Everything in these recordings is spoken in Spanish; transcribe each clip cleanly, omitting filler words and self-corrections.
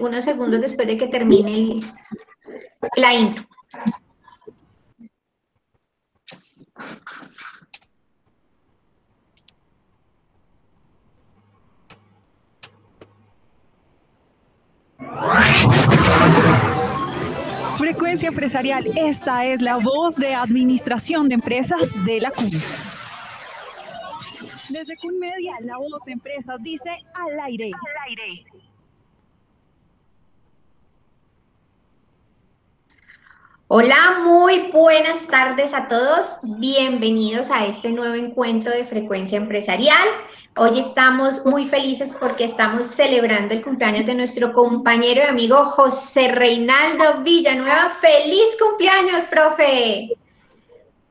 unos segundos después de que termine la intro. Frecuencia Empresarial, esta es la voz de Administración de Empresas de la CUN. Desde CUN Media, la voz de empresas dice al aire. Al aire. Hola, muy buenas tardes a todos. Bienvenidos a este nuevo encuentro de Frecuencia Empresarial. Hoy estamos muy felices porque estamos celebrando el cumpleaños de nuestro compañero y amigo José Reinaldo Villanueva. ¡Feliz cumpleaños, profe!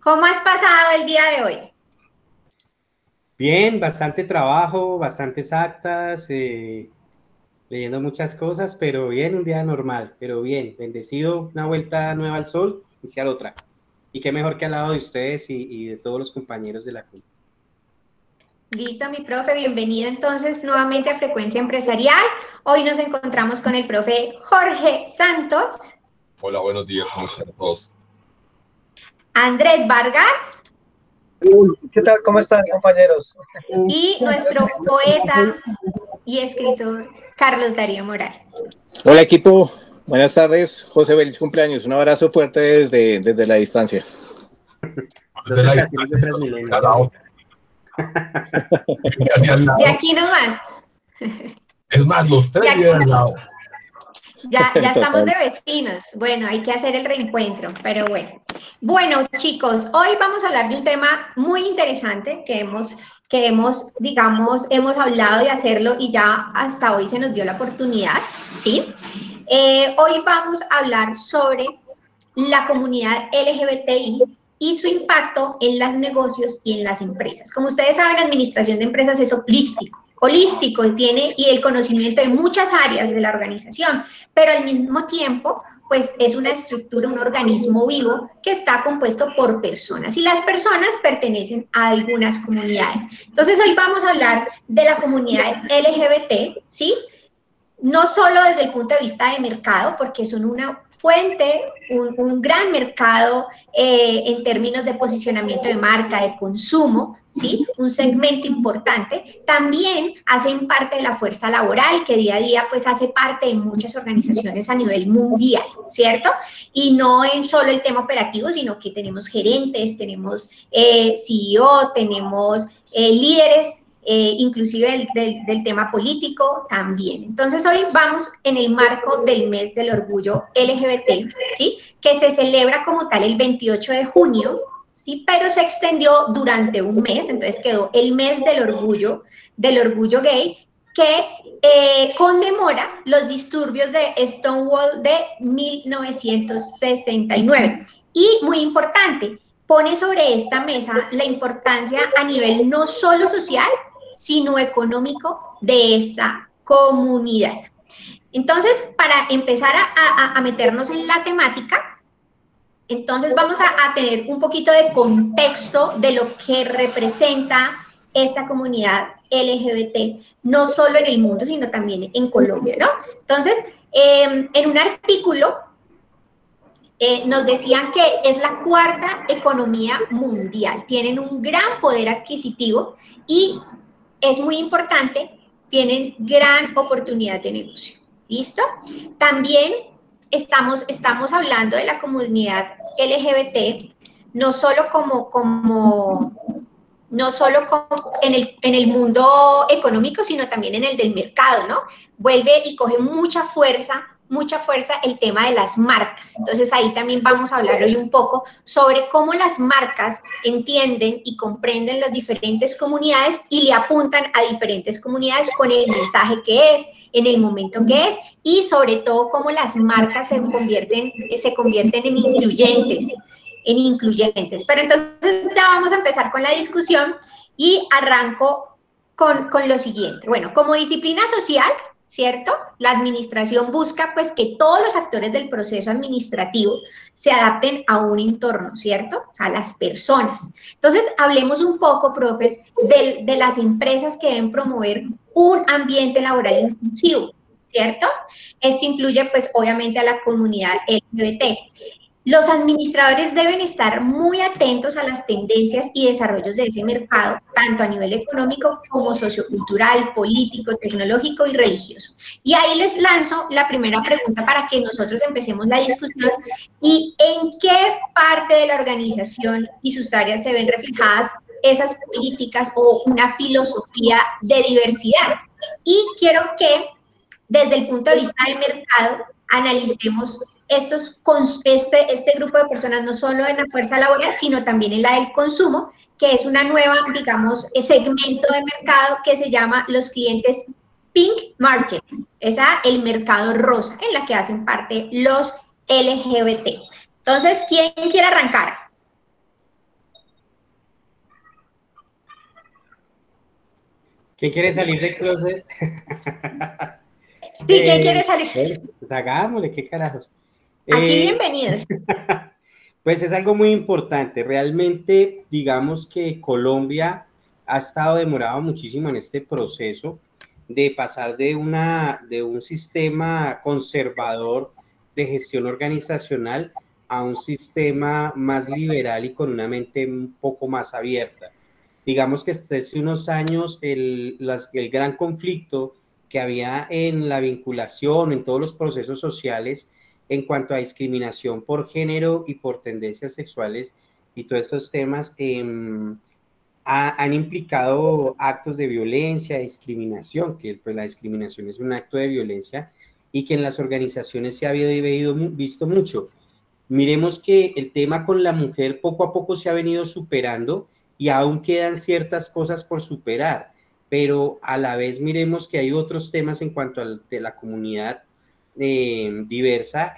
¿Cómo has pasado el día de hoy? Bien, bastante trabajo, bastantes actas, leyendo muchas cosas, pero bien, un día normal, pero bien, bendecido, una vuelta nueva al sol, iniciar otra. Y qué mejor que al lado de ustedes y de todos los compañeros de la CUN. Listo, mi profe, bienvenido entonces nuevamente a Frecuencia Empresarial. Hoy nos encontramos con el profe Jorge Santos. Hola, buenos días, ¿cómo están todos? Andrés Vargas. ¿Qué tal? ¿Cómo están, compañeros? Y nuestro poeta y escritor Carlos Darío Morales. Hola, equipo. Buenas tardes. José, feliz cumpleaños. Un abrazo fuerte desde la distancia. Desde la distancia, de aquí nomás. Es más, los tres viven al lado. Ya estamos de vecinos. Bueno, hay que hacer el reencuentro, pero bueno. Bueno, chicos, hoy vamos a hablar de un tema muy interesante que hemos hablado de hacerlo y ya hasta hoy se nos dio la oportunidad, ¿sí? Hoy vamos a hablar sobre la comunidad LGBTI y su impacto en los negocios y en las empresas. Como ustedes saben, administración de empresas es holístico, y el conocimiento de muchas áreas de la organización, pero al mismo tiempo, pues es una estructura, un organismo vivo que está compuesto por personas y las personas pertenecen a algunas comunidades. Entonces, hoy vamos a hablar de la comunidad LGBT, ¿sí? No solo desde el punto de vista de mercado, porque son una fuente, un gran mercado en términos de posicionamiento de marca, de consumo, ¿sí? Un segmento importante. También hacen parte de la fuerza laboral, que día a día pues hace parte de muchas organizaciones a nivel mundial, ¿cierto? Y no en solo el tema operativo, sino que tenemos gerentes, tenemos CEO, tenemos líderes, inclusive del tema político también. Entonces hoy vamos en el marco del mes del orgullo LGBT, ¿sí? Que se celebra como tal el 28 de junio, ¿sí? Pero se extendió durante un mes, entonces quedó el mes del orgullo gay, que conmemora los disturbios de Stonewall de 1969. Y muy importante, pone sobre esta mesa la importancia a nivel no solo social, sino económico de esa comunidad. Entonces, para empezar a meternos en la temática, entonces vamos a tener un poquito de contexto de lo que representa esta comunidad LGBT, no solo en el mundo, sino también en Colombia, ¿no? Entonces, en un artículo nos decían que es la cuarta economía mundial, tienen un gran poder adquisitivo y es muy importante, tienen gran oportunidad de negocio. ¿Listo? También estamos hablando de la comunidad LGBT, no solo en el mundo económico, sino también en el del mercado, ¿no? Vuelve y coge mucha fuerza el tema de las marcas. Entonces ahí también vamos a hablar hoy un poco sobre cómo las marcas entienden y comprenden las diferentes comunidades y le apuntan a diferentes comunidades con el mensaje que es, en el momento que es, y sobre todo cómo las marcas se convierten en incluyentes. Pero entonces ya vamos a empezar con la discusión y arranco con lo siguiente. Bueno, como disciplina social, ¿cierto? La administración busca pues que todos los actores del proceso administrativo se adapten a un entorno, ¿cierto? O sea, las personas. Entonces, hablemos un poco, profes, de las empresas que deben promover un ambiente laboral inclusivo, ¿cierto? Esto incluye, pues, obviamente a la comunidad LGBT. Los administradores deben estar muy atentos a las tendencias y desarrollos de ese mercado, tanto a nivel económico como sociocultural, político, tecnológico y religioso. Y ahí les lanzo la primera pregunta para que nosotros empecemos la discusión y en qué parte de la organización y sus áreas se ven reflejadas esas políticas o una filosofía de diversidad. Y quiero que desde el punto de vista de mercado analicemos este grupo de personas no solo en la fuerza laboral, sino también en la del consumo, que es una nueva, digamos, segmento de mercado que se llama los clientes Pink Market, el mercado rosa, en la que hacen parte los LGBT. Entonces, ¿quién quiere arrancar? ¿Quién quiere salir del closet? Sí, ¿quién quiere salir? Pues hagámosle, qué carajos. Aquí bienvenidos. Pues es algo muy importante. Realmente, digamos que Colombia ha estado demorado muchísimo en este proceso de pasar de un sistema conservador de gestión organizacional a un sistema más liberal y con una mente un poco más abierta. Digamos que desde hace unos años el gran conflicto que había en la vinculación, en todos los procesos sociales, en cuanto a discriminación por género y por tendencias sexuales y todos estos temas han implicado actos de violencia, discriminación, que pues la discriminación es un acto de violencia y que en las organizaciones se ha visto mucho. Miremos que el tema con la mujer poco a poco se ha venido superando y aún quedan ciertas cosas por superar, pero a la vez miremos que hay otros temas en cuanto a la comunidad diversa,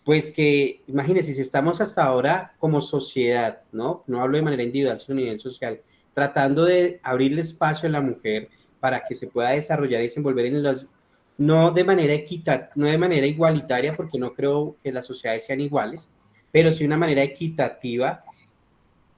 pues que, imagínense, si estamos hasta ahora como sociedad, ¿no? No hablo de manera individual, sino a nivel social, tratando de abrirle espacio a la mujer para que se pueda desarrollar y desenvolver en los, no de manera no de manera igualitaria, porque no creo que las sociedades sean iguales, pero sí de una manera equitativa,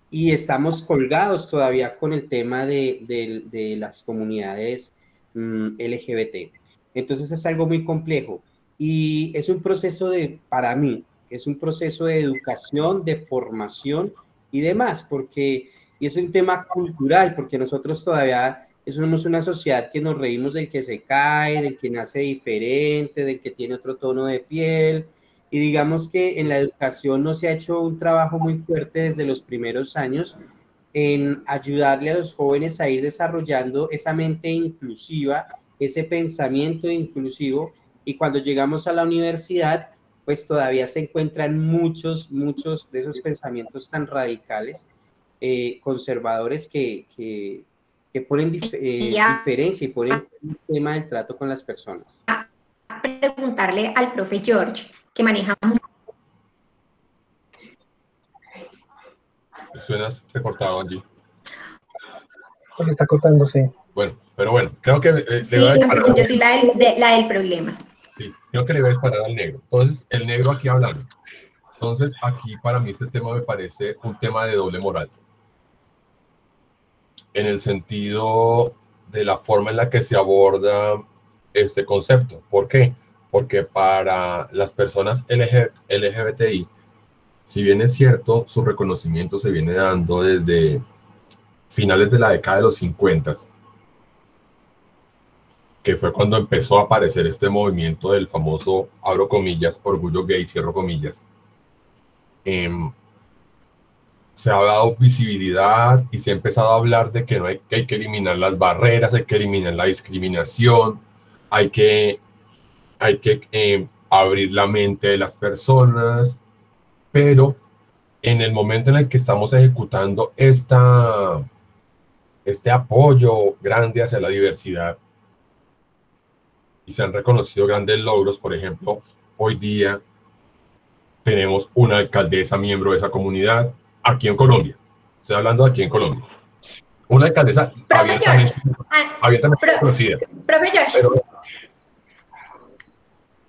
y estamos colgados todavía con el tema de las comunidades LGBT. Entonces es algo muy complejo y es un proceso para mí, es un proceso de educación, de formación y demás, y es un tema cultural, porque nosotros todavía somos una sociedad que nos reímos del que se cae, del que nace diferente, del que tiene otro tono de piel, y digamos que en la educación no se ha hecho un trabajo muy fuerte desde los primeros años en ayudarle a los jóvenes a ir desarrollando esa mente inclusiva, ese pensamiento inclusivo, y cuando llegamos a la universidad, pues todavía se encuentran muchos de esos pensamientos tan radicales, conservadores, que ponen diferencia y ponen el tema del trato con las personas. Preguntarle al profe George, que maneja... Suenas recortado allí. Porque está cortándose. Bueno, pero bueno, creo que sí, entonces yo soy la del problema. Sí, creo que le voy a disparar al negro. Entonces, el negro aquí hablando. Entonces, aquí para mí este tema me parece un tema de doble moral. En el sentido de la forma en la que se aborda este concepto. ¿Por qué? Porque para las personas LGBTI, si bien es cierto, su reconocimiento se viene dando desde finales de la década de los 50, que fue cuando empezó a aparecer este movimiento del famoso, abro comillas, orgullo gay, cierro comillas. Se ha dado visibilidad y se ha empezado a hablar de que hay que eliminar las barreras, hay que eliminar la discriminación, hay que abrir la mente de las personas, pero en el momento en el que estamos ejecutando este apoyo grande hacia la diversidad y se han reconocido grandes logros, por ejemplo, hoy día tenemos una alcaldesa miembro de esa comunidad aquí en Colombia. Estoy hablando de aquí en Colombia. Una alcaldesa abiertamente conocida. Profe George,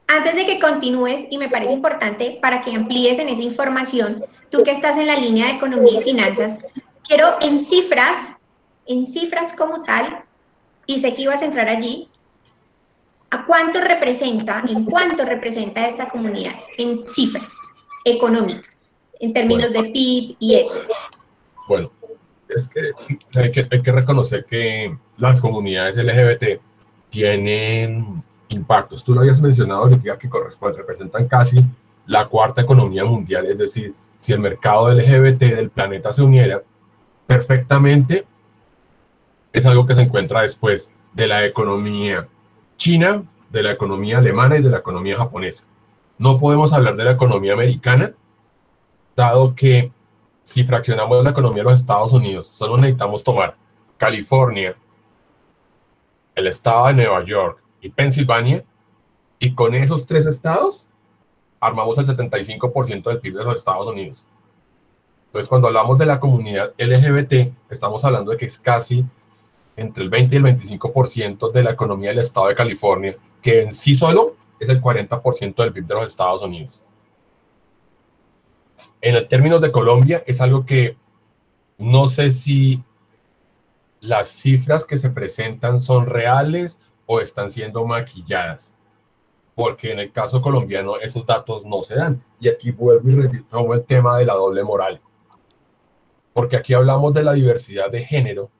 antes de que continúes, y me parece importante para que amplíes en esa información, tú que estás en la línea de economía y finanzas, quiero en cifras como tal, y sé que ibas a entrar allí, ¿a cuánto representa, en cuánto representa esta comunidad en cifras económicas, en términos de PIB y eso? Bueno, es que hay que reconocer que las comunidades LGBT tienen impactos. Tú lo habías mencionado ahorita, que representan casi la cuarta economía mundial. Es decir, si el mercado LGBT del planeta se uniera perfectamente, es algo que se encuentra después de la economía china, de la economía alemana y de la economía japonesa. No podemos hablar de la economía americana, dado que si fraccionamos la economía de los Estados Unidos, solo necesitamos tomar California, el estado de Nueva York y Pensilvania, y con esos 3 estados armamos el 75% del PIB de los Estados Unidos. Entonces, cuando hablamos de la comunidad LGBT, estamos hablando de que es casi entre el 20 y el 25% de la economía del estado de California, que en sí solo es el 40% del PIB de los Estados Unidos. En términos de Colombia, es algo que no sé si las cifras que se presentan son reales o están siendo maquilladas, porque en el caso colombiano esos datos no se dan. Y aquí vuelvo y retomo el tema de la doble moral, porque aquí hablamos de la diversidad de género,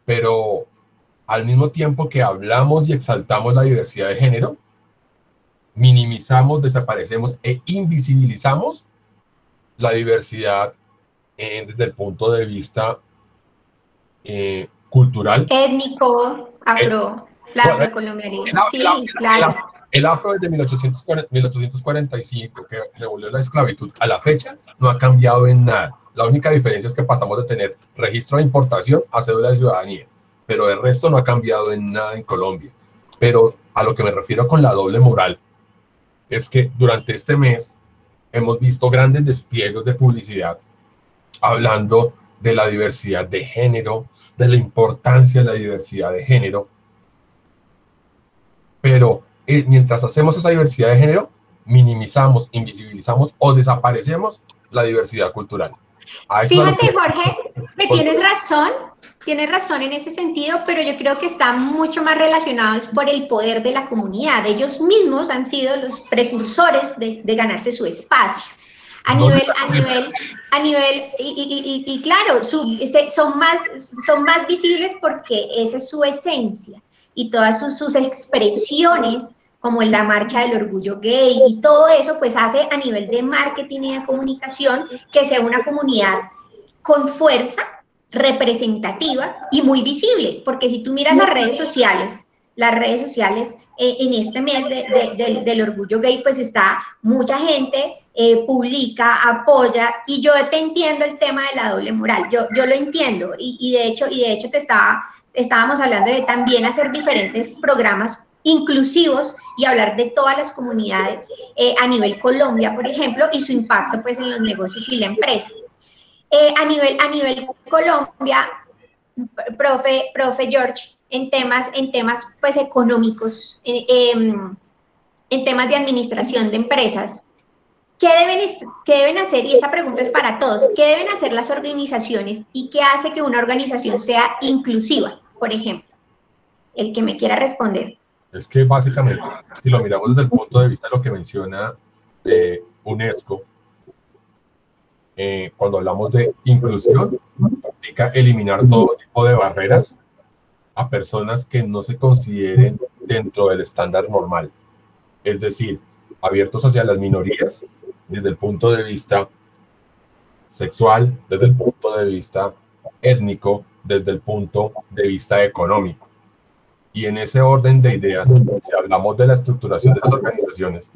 pero al mismo tiempo que hablamos y exaltamos la diversidad de género, minimizamos, desaparecemos e invisibilizamos la diversidad desde el punto de vista cultural. Étnico, afro, la afrocolombianidad. Sí, claro. El afro desde 1845, que se abolió la esclavitud, a la fecha no ha cambiado en nada. La única diferencia es que pasamos de tener registro de importación a cédula de ciudadanía, pero el resto no ha cambiado en nada en Colombia. Pero a lo que me refiero con la doble moral es que durante este mes hemos visto grandes despliegues de publicidad hablando de la diversidad de género, de la importancia de la diversidad de género, pero mientras hacemos esa diversidad de género, minimizamos, invisibilizamos o desaparecemos la diversidad cultural. Fíjate, Jorge, que tienes razón en ese sentido, pero yo creo que están mucho más relacionados por el poder de la comunidad. Ellos mismos han sido los precursores de ganarse su espacio. Y claro, son más visibles porque esa es su esencia y todas sus expresiones, como en la marcha del orgullo gay y todo eso, pues hace a nivel de marketing y de comunicación que sea una comunidad con fuerza, representativa y muy visible, porque si tú miras las redes sociales en este mes del orgullo gay, pues está mucha gente, publica, apoya, y yo te entiendo el tema de la doble moral, yo lo entiendo, y de hecho estábamos hablando de también hacer diferentes programas inclusivos y hablar de todas las comunidades a nivel Colombia, por ejemplo, y su impacto pues en los negocios y la empresa. A nivel Colombia, profe George, en temas pues económicos, en temas de administración de empresas, ¿qué deben hacer? Y esta pregunta es para todos. ¿Qué deben hacer las organizaciones y qué hace que una organización sea inclusiva, por ejemplo? El que me quiera responder. Es que básicamente, si lo miramos desde el punto de vista de lo que menciona UNESCO, cuando hablamos de inclusión, implica eliminar todo tipo de barreras a personas que no se consideren dentro del estándar normal. Es decir, abiertos hacia las minorías desde el punto de vista sexual, desde el punto de vista étnico, desde el punto de vista económico. Y en ese orden de ideas, si hablamos de la estructuración de las organizaciones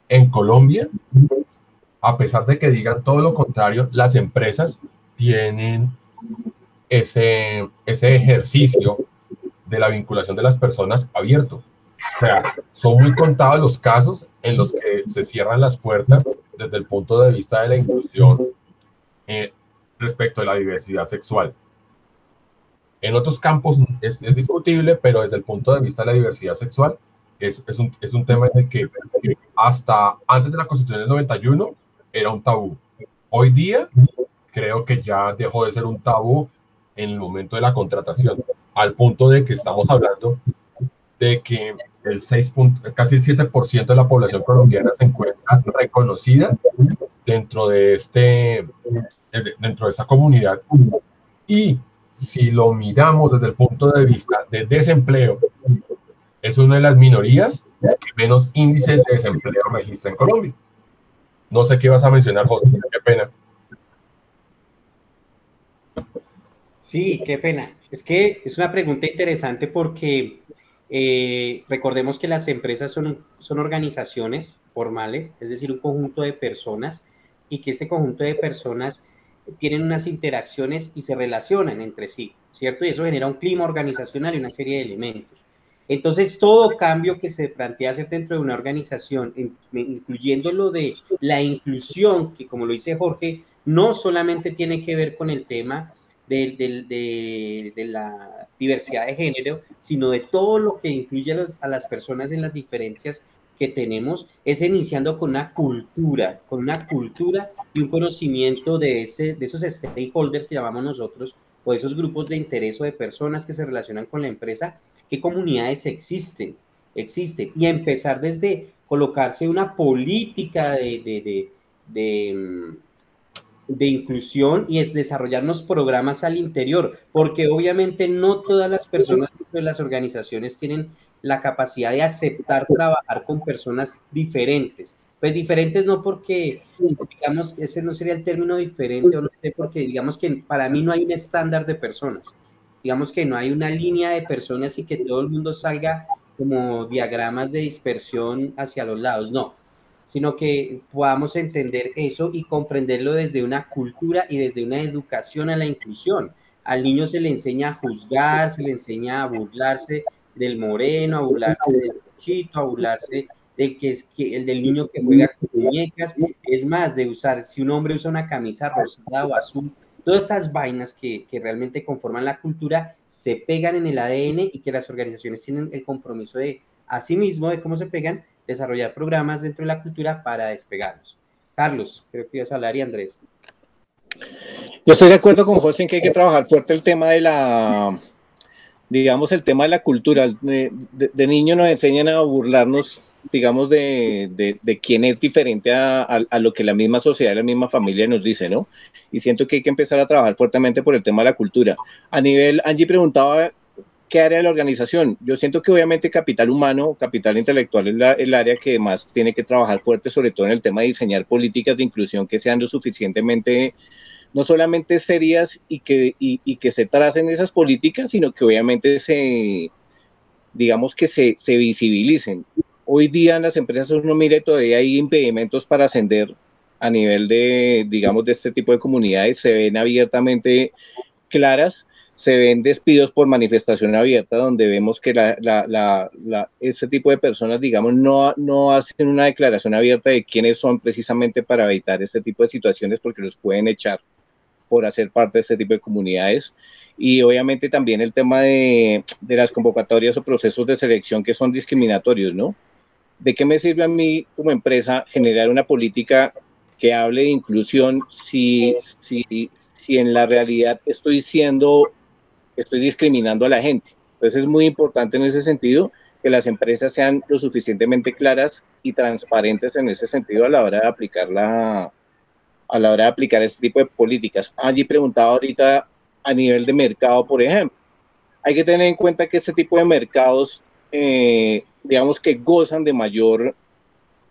en Colombia, a pesar de que digan todo lo contrario, las empresas tienen ese ejercicio de la vinculación de las personas abierto. O sea, son muy contados los casos en los que se cierran las puertas desde el punto de vista de la inclusión respecto a la diversidad sexual. En otros campos es discutible, pero desde el punto de vista de la diversidad sexual es un tema en el que hasta antes de la Constitución del 91 era un tabú. Hoy día creo que ya dejó de ser un tabú en el momento de la contratación, al punto de que estamos hablando de que casi el 7% de la población colombiana se encuentra reconocida dentro de esta comunidad. Y si lo miramos desde el punto de vista de desempleo, es una de las minorías que menos índice de desempleo registra en Colombia. No sé qué vas a mencionar, José, qué pena. Sí, qué pena. Es que es una pregunta interesante porque recordemos que las empresas son organizaciones formales, es decir, un conjunto de personas, y que este conjunto de personas tienen unas interacciones y se relacionan entre sí, ¿cierto? Y eso genera un clima organizacional y una serie de elementos. Entonces, todo cambio que se plantea hacer dentro de una organización, incluyendo lo de la inclusión, que como lo dice Jorge, no solamente tiene que ver con el tema de la diversidad de género, sino de todo lo que incluye a las personas en las diferencias que tenemos, es iniciando con una cultura y un conocimiento de esos stakeholders que llamamos nosotros, o esos grupos de interés o de personas que se relacionan con la empresa, qué comunidades existen, y empezar desde colocarse una política de inclusión y es desarrollarnos programas al interior, porque obviamente no todas las personas de las organizaciones tienen la capacidad de aceptar trabajar con personas diferentes. Pues diferentes no porque, digamos, ese no sería el término diferente, o no sé, porque digamos que para mí no hay un estándar de personas. Digamos que no hay una línea de personas y que todo el mundo salga como diagramas de dispersión hacia los lados, no, sino que podamos entender eso y comprenderlo desde una cultura y desde una educación a la inclusión. Al niño se le enseña a juzgar, se le enseña a burlarse del moreno, a burlarse del chito, a burlarse el del niño que juega con muñecas, es más, de usar, si un hombre usa una camisa rosada o azul, todas estas vainas que realmente conforman la cultura se pegan en el ADN y que las organizaciones tienen el compromiso de, asimismo, de cómo se pegan, desarrollar programas dentro de la cultura para despegarnos. Carlos, creo que ibas a hablar, y Andrés. Yo estoy de acuerdo con José en que hay que trabajar fuerte el tema de la, digamos, el tema de la cultura. De niño nos enseñan a burlarnos, digamos, de quién es diferente a lo que la misma sociedad, la misma familia nos dice, ¿no? Y siento que hay que empezar a trabajar fuertemente por el tema de la cultura. A nivel, Angie preguntaba, ¿qué área de la organización? Yo siento que obviamente capital humano, capital intelectual es el área que más tiene que trabajar fuerte, sobre todo en el tema de diseñar políticas de inclusión que sean lo suficientemente, no solamente serias y que se tracen esas políticas, sino que obviamente digamos que se visibilicen. Hoy día en las empresas uno mire, todavía hay impedimentos para ascender a nivel de, digamos, de este tipo de comunidades, se ven abiertamente claras. Se ven despidos por manifestación abierta, donde vemos que este tipo de personas, digamos, no hacen una declaración abierta de quiénes son precisamente para evitar este tipo de situaciones, porque los pueden echar por hacer parte de este tipo de comunidades. Y obviamente también el tema de las convocatorias o procesos de selección que son discriminatorios, ¿no? ¿De qué me sirve a mí como empresa generar una política que hable de inclusión si en la realidad estoy discriminando a la gente? Entonces es muy importante en ese sentido que las empresas sean lo suficientemente claras y transparentes en ese sentido a la hora de aplicar este tipo de políticas. Allí preguntaba ahorita a nivel de mercado, por ejemplo. Hay que tener en cuenta que este tipo de mercados, digamos que gozan de mayor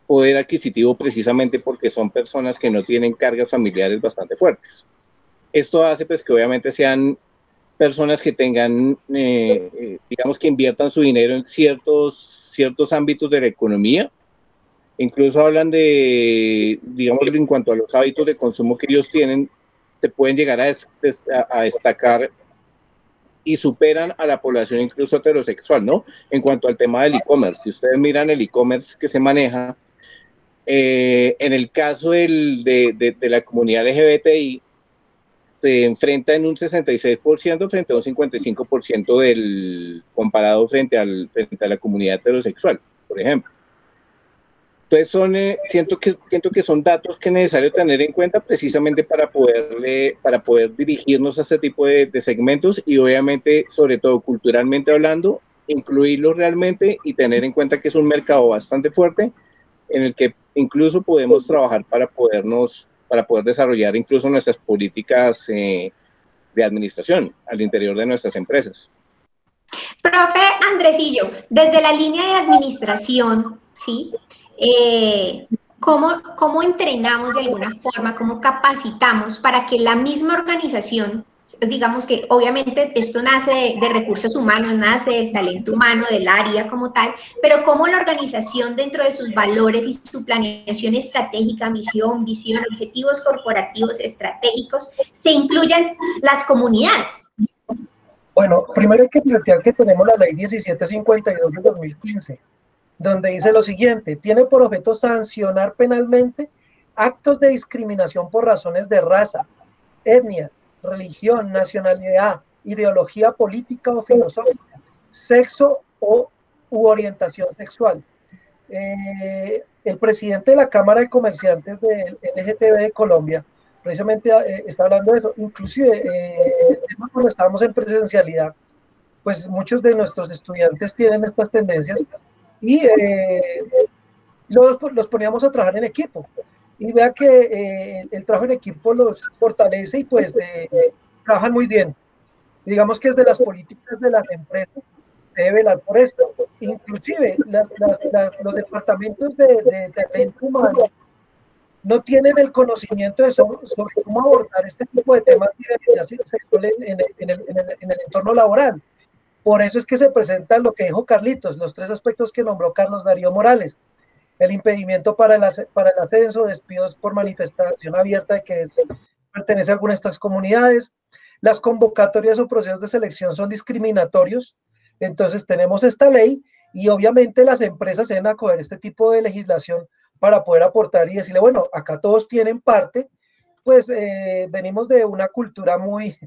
poder adquisitivo precisamente porque son personas que no tienen cargas familiares bastante fuertes. Esto hace pues que obviamente sean personas que tengan, digamos, que inviertan su dinero en ciertos ámbitos de la economía. Incluso hablan de, digamos, en cuanto a los hábitos de consumo que ellos tienen, te pueden llegar a destacar y superan a la población incluso heterosexual, ¿no? En cuanto al tema del e-commerce, si ustedes miran el e-commerce que se maneja, en el caso de la comunidad LGBTI, se enfrenta en un 66% frente a un 55% comparado frente a la comunidad heterosexual, por ejemplo. Entonces siento que son datos que es necesario tener en cuenta precisamente para poder dirigirnos a este tipo de segmentos y obviamente, sobre todo culturalmente hablando, incluirlos realmente y tener en cuenta que es un mercado bastante fuerte en el que incluso podemos trabajar para poder desarrollar incluso nuestras políticas de administración al interior de nuestras empresas. Profe Andresillo, desde la línea de administración, ¿sí? ¿Cómo entrenamos de alguna forma, cómo capacitamos para que la misma organización, digamos que obviamente esto nace de recursos humanos, nace del talento humano, del área como tal, pero cómo la organización dentro de sus valores y su planeación estratégica, misión, visión, objetivos corporativos estratégicos, se incluyan las comunidades? Bueno, primero hay que plantear que tenemos la ley 1752 de 2015, donde dice lo siguiente: tiene por objeto sancionar penalmente actos de discriminación por razones de raza, etnia, religión, nacionalidad, ideología política o filosófica, sexo u orientación sexual. El presidente de la Cámara de Comerciantes del LGTB de Colombia precisamente está hablando de eso. Inclusive cuando estábamos en presencialidad, pues muchos de nuestros estudiantes tienen estas tendencias y los poníamos a trabajar en equipo. Y vea que el trabajo en equipo los fortalece y pues trabajan muy bien. Digamos que es de las políticas de las empresas, debe velar por esto. Inclusive los departamentos de talento humano no tienen el conocimiento sobre cómo abordar este tipo de temas de diversidad sexual en el entorno laboral. Por eso es que se presenta lo que dijo Carlitos, los 3 aspectos que nombró Carlos Darío Morales: el impedimento para el ascenso, despidos por manifestación abierta de que pertenece a alguna de estas comunidades, las convocatorias o procesos de selección son discriminatorios. Entonces tenemos esta ley y obviamente las empresas deben acoger este tipo de legislación para poder aportar y decirle, bueno, acá todos tienen parte, pues venimos de una cultura muy,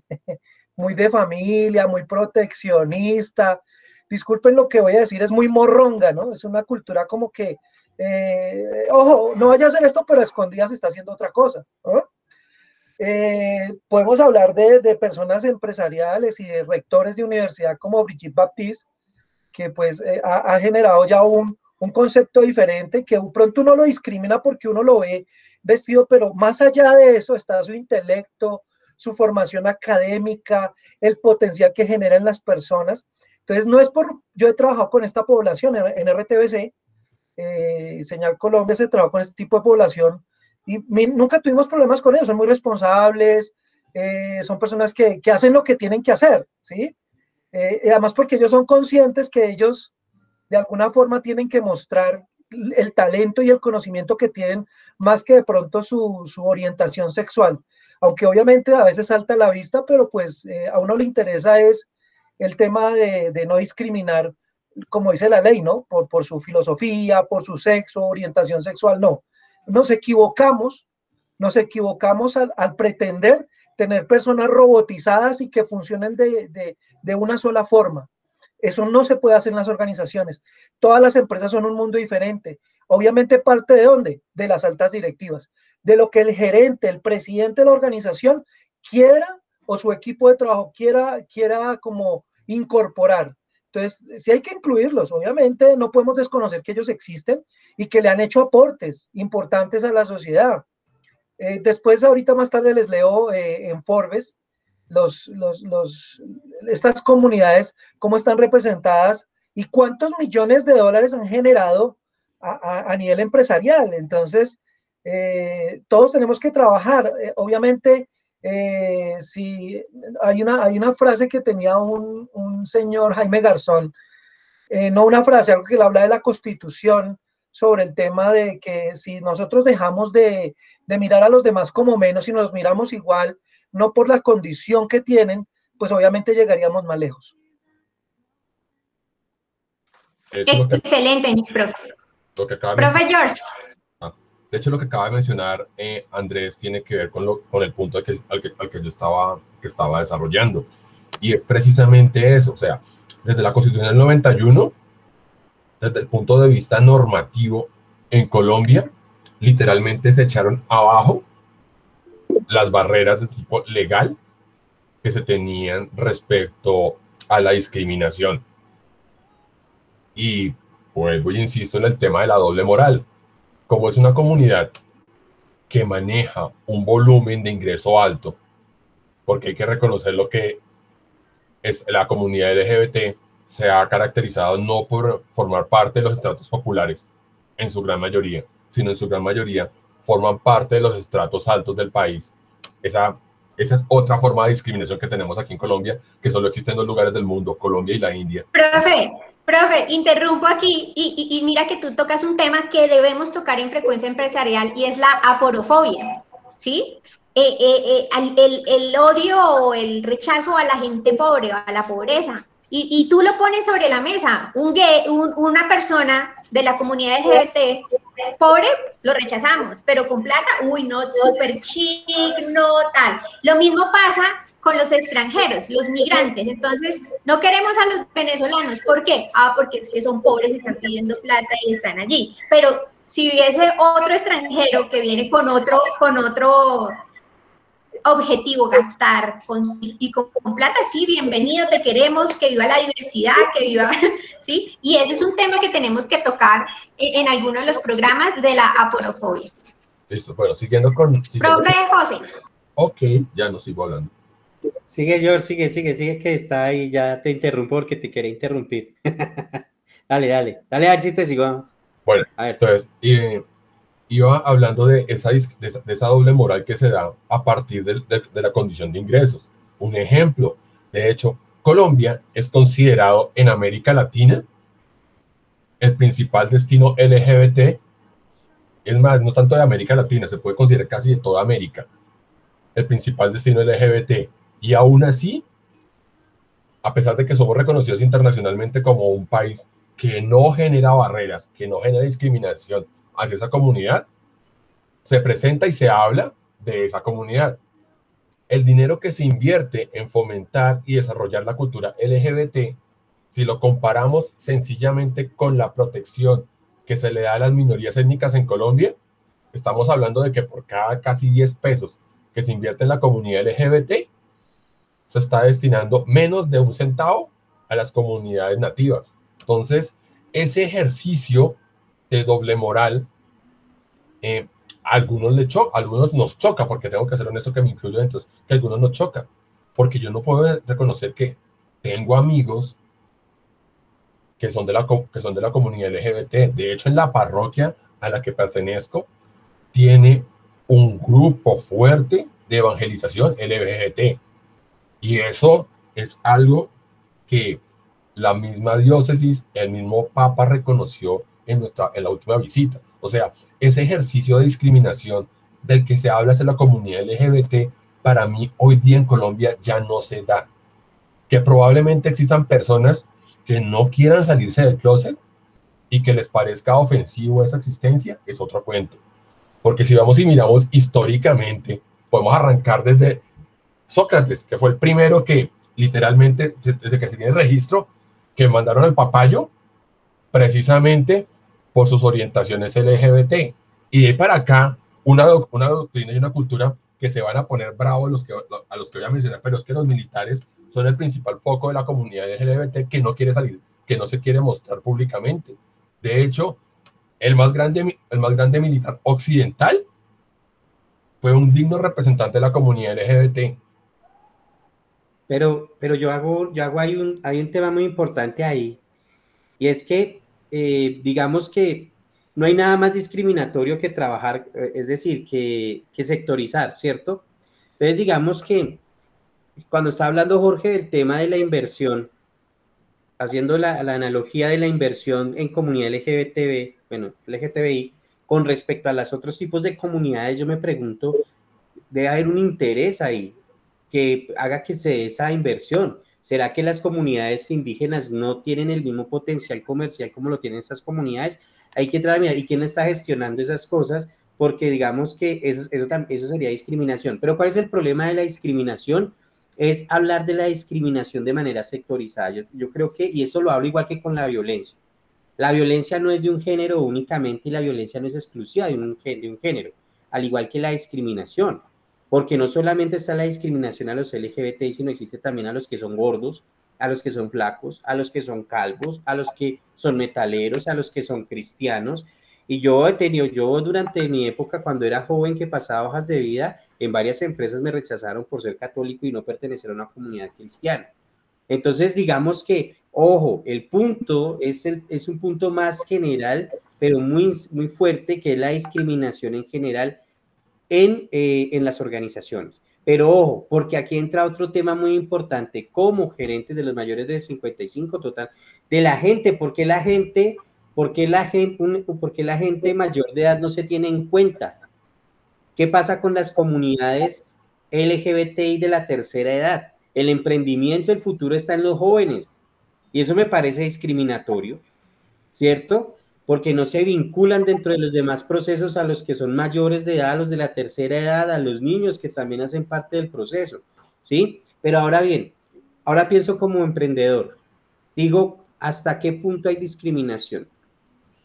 muy de familia, muy proteccionista. Disculpen lo que voy a decir, es muy morronga, ¿no? Es una cultura como que, ojo, no vaya a hacer esto, pero a escondidas se está haciendo otra cosa, ¿no? Podemos hablar de personas empresariales y de rectores de universidad como Brigitte Baptiste, que pues ha generado ya un concepto diferente, que pronto uno lo discrimina porque uno lo ve vestido, pero más allá de eso está su intelecto, su formación académica, el potencial que genera en las personas. Entonces no es yo he trabajado con esta población en RTBC, Señal Colombia se trabaja con este tipo de población y nunca tuvimos problemas con ellos, son muy responsables, son personas que hacen lo que tienen que hacer, ¿sí? Además porque ellos son conscientes que ellos de alguna forma tienen que mostrar el talento y el conocimiento que tienen más que de pronto su orientación sexual, aunque obviamente a veces salta a la vista, pero pues a uno le interesa es el tema de no discriminar, como dice la ley, ¿no? Por su filosofía, por su sexo, orientación sexual, no. Nos equivocamos al pretender tener personas robotizadas y que funcionen de una sola forma. Eso no se puede hacer en las organizaciones. Todas las empresas son un mundo diferente. Obviamente parte de ¿dónde? De las altas directivas, de lo que el gerente, el presidente de la organización quiera o su equipo de trabajo quiera como incorporar. Entonces, sí hay que incluirlos. Obviamente no podemos desconocer que ellos existen y que le han hecho aportes importantes a la sociedad. Después, ahorita más tarde les leo en Forbes estas comunidades, cómo están representadas y cuántos millones de dólares han generado a nivel empresarial. Entonces, todos tenemos que trabajar. Obviamente, si hay una frase que tenía un señor Jaime Garzón, no una frase, algo que le habla de la Constitución, sobre el tema de que si nosotros dejamos de mirar a los demás como menos y nos miramos igual, no por la condición que tienen, pues obviamente llegaríamos más lejos. Excelente, mis profes. Profe George. De hecho, lo que acaba de mencionar Andrés tiene que ver con el punto al que yo estaba desarrollando. Y es precisamente eso. O sea, desde la Constitución del 91, desde el punto de vista normativo, en Colombia, literalmente se echaron abajo las barreras de tipo legal que se tenían respecto a la discriminación. Y vuelvo y insisto en el tema de la doble moral. Como es una comunidad que maneja un volumen de ingreso alto, porque hay que reconocer lo que es la comunidad LGBT, se ha caracterizado no por formar parte de los estratos populares, en su gran mayoría, sino en su gran mayoría forman parte de los estratos altos del país. Esa es otra forma de discriminación que tenemos aquí en Colombia, que solo existe en dos lugares del mundo, Colombia y la India. Profe, interrumpo aquí y mira que tú tocas un tema que debemos tocar en Frecuencia Empresarial y es la aporofobia, ¿sí? El odio o el rechazo a la gente pobre, a la pobreza. Y tú lo pones sobre la mesa. Un gay, una persona de la comunidad LGBT pobre, lo rechazamos, pero con plata, uy, no, súper chic, no, tal. Lo mismo pasa con los extranjeros, los migrantes. Entonces, no queremos a los venezolanos. ¿Por qué? Porque es que son pobres, están pidiendo plata y están allí. Pero si hubiese otro extranjero que viene con otro objetivo, gastar y con plata, sí, bienvenido, te queremos, que viva la diversidad, que viva, ¿sí? Y ese es un tema que tenemos que tocar en alguno de los programas de la aporofobia. Listo, bueno, siguiendo con... Profe José. Ok, ya no sigo hablando. Sigue, George, sigue, que está ahí, ya te interrumpo porque te quería interrumpir. Dale, a ver si te sigo. Bueno, a ver. Entonces, iba hablando de esa doble moral que se da a partir de la condición de ingresos. Un ejemplo, de hecho, Colombia es considerado en América Latina el principal destino LGBT. Es más, no tanto de América Latina, se puede considerar casi de toda América el principal destino LGBT. Y aún así, a pesar de que somos reconocidos internacionalmente como un país que no genera barreras, que no genera discriminación hacia esa comunidad, se presenta y se habla de esa comunidad. El dinero que se invierte en fomentar y desarrollar la cultura LGBT, si lo comparamos sencillamente con la protección que se le da a las minorías étnicas en Colombia, estamos hablando de que por cada casi 10 pesos que se invierte en la comunidad LGBT, se está destinando menos de un centavo a las comunidades nativas. Entonces, ese ejercicio de doble moral, a algunos nos choca, porque tengo que ser honesto que me incluyo dentro, que a algunos nos choca, porque yo no puedo reconocer que tengo amigos que son de la comunidad LGBT. De hecho, en la parroquia a la que pertenezco, tiene un grupo fuerte de evangelización LGBT. Y eso es algo que la misma diócesis, el mismo Papa reconoció en la última visita. O sea, ese ejercicio de discriminación del que se habla hacia la comunidad LGBT, para mí hoy día en Colombia ya no se da. Que probablemente existan personas que no quieran salirse del closet y que les parezca ofensivo esa existencia, es otro cuento. Porque si vamos y miramos históricamente, podemos arrancar desde Sócrates, que fue el primero que literalmente, desde que se tiene registro, que mandaron al papayo precisamente por sus orientaciones LGBT. Y de ahí para acá, una doctrina y una cultura que se van a poner bravos a los que voy a mencionar, pero es que los militares son el principal foco de la comunidad LGBT que no quiere salir, que no se quiere mostrar públicamente. De hecho, el más grande militar occidental fue un digno representante de la comunidad LGBT. Pero yo hago hay un tema muy importante ahí, y es que digamos que no hay nada más discriminatorio que trabajar, es decir, que sectorizar, ¿cierto? Entonces digamos que cuando está hablando Jorge del tema de la inversión, haciendo la analogía de la inversión en comunidad LGBTI, con respecto a los otros tipos de comunidades, yo me pregunto, debe haber un interés ahí que haga que se dé esa inversión. ¿Será que las comunidades indígenas no tienen el mismo potencial comercial como lo tienen estas comunidades? Hay que entrar a mirar, ¿y quién está gestionando esas cosas? Porque digamos que eso sería discriminación. Pero ¿cuál es el problema de la discriminación? Es hablar de la discriminación de manera sectorizada. Yo creo que, y eso lo hablo igual que con la violencia. La violencia no es de un género únicamente y la violencia no es exclusiva de un género, al igual que la discriminación. Porque no solamente está la discriminación a los LGBTI, sino existe también a los que son gordos, a los que son flacos, a los que son calvos, a los que son metaleros, a los que son cristianos. Y yo durante mi época, cuando era joven, que pasaba hojas de vida, en varias empresas me rechazaron por ser católico y no pertenecer a una comunidad cristiana. Entonces, digamos que, ojo, el punto es un punto más general, pero muy, muy fuerte, que es la discriminación en general en las organizaciones. Pero ojo, porque aquí entra otro tema muy importante, como gerentes de los mayores de 55 total, de la gente, ¿por qué la gente mayor de edad no se tiene en cuenta? ¿Qué pasa con las comunidades LGBTI de la tercera edad? El emprendimiento, el futuro está en los jóvenes, y eso me parece discriminatorio, ¿cierto? Porque no se vinculan dentro de los demás procesos a los que son mayores de edad, a los de la tercera edad, a los niños que también hacen parte del proceso, ¿sí? Pero ahora bien, ahora pienso como emprendedor, digo, ¿hasta qué punto hay discriminación?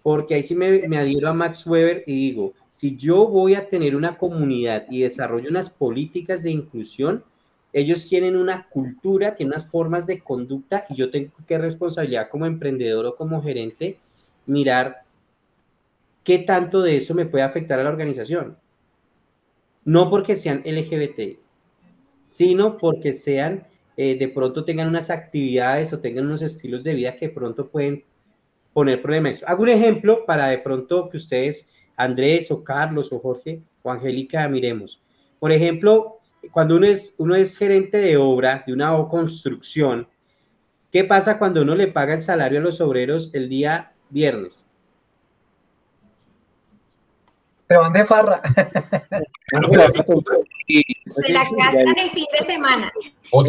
Porque ahí sí me adhiero a Max Weber y digo, si yo voy a tener una comunidad y desarrollo unas políticas de inclusión, ellos tienen una cultura, tienen unas formas de conducta, y yo tengo que responsabilidad como emprendedor o como gerente mirar qué tanto de eso me puede afectar a la organización. No porque sean LGBT, sino porque sean, de pronto tengan unas actividades o tengan unos estilos de vida que de pronto pueden poner problemas. Hago un ejemplo para de pronto que ustedes, Andrés o Carlos o Jorge o Angélica, miremos. Por ejemplo, cuando uno es gerente de obra, de una construcción, ¿qué pasa cuando uno le paga el salario a los obreros el día viernes? Se van de farra. Se la gastan el fin de semana.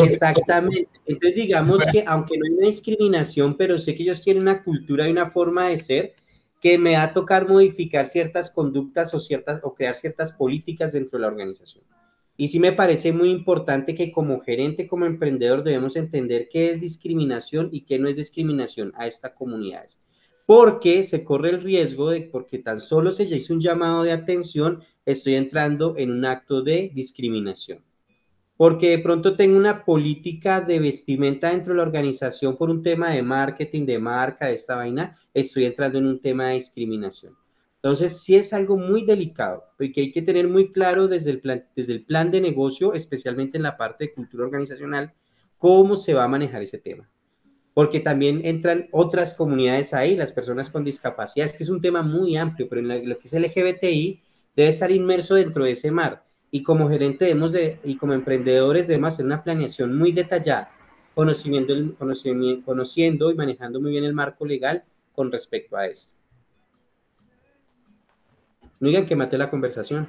Exactamente. Entonces, digamos que aunque no hay una discriminación, pero sé que ellos tienen una cultura y una forma de ser que me va a tocar modificar ciertas conductas o crear ciertas políticas dentro de la organización. Y sí me parece muy importante que como gerente, como emprendedor, debemos entender qué es discriminación y qué no es discriminación a estas comunidades. Porque se corre el riesgo de, porque tan solo se ya hizo un llamado de atención, estoy entrando en un acto de discriminación. Porque de pronto tengo una política de vestimenta dentro de la organización por un tema de marketing, de marca, de esta vaina, estoy entrando en un tema de discriminación. Entonces, sí es algo muy delicado, porque hay que tener muy claro desde el plan de negocio, especialmente en la parte de cultura organizacional, cómo se va a manejar ese tema. Porque también entran otras comunidades ahí, las personas con discapacidad, es que es un tema muy amplio, pero en lo que es LGBTI debe estar inmerso dentro de ese mar. Y como gerente y como emprendedores debemos hacer una planeación muy detallada, conociendo y manejando muy bien el marco legal con respecto a eso. No digan que maté la conversación.